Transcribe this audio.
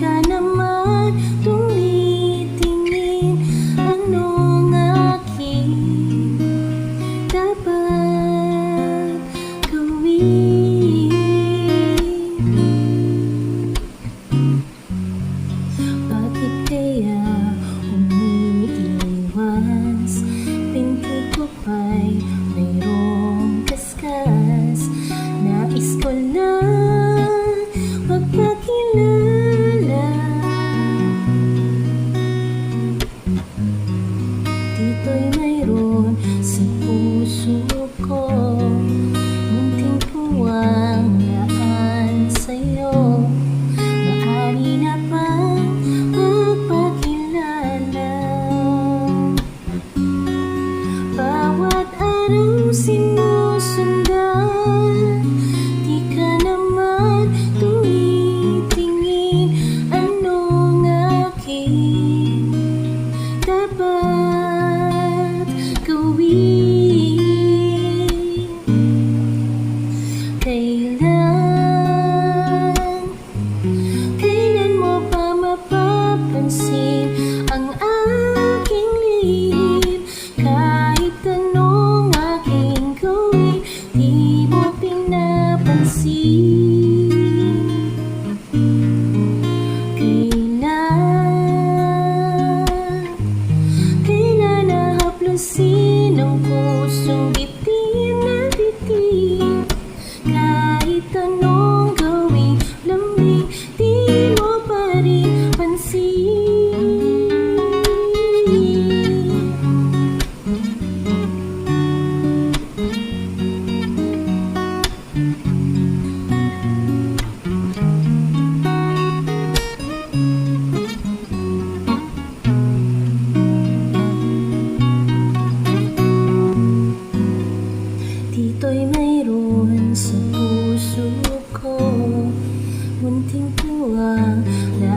ka naman tumitingin. Anong aking dapat gawin? Bakit kaya umiiwas? Pinti ko pa'y mayroong kaskas. Nais ko lang magpakilala. Dito'y mayroon sa puso ko, munting puwang laan sa'yo. Maaari na bang magpakilala? Bawat araw sinusundan, di ka naman tumitingin. Anong aking dapat gawin? Kailan mo ba mapapansin ang aking lihim? Kahit anong aking gawin, di mo pinapansin. Kailan nahaplusin ang pusong bitin na bitin? Kahit anong gawin, lamig, di mo pa rin pansin. Dito'y mayroon sa puso ko, munting puwang na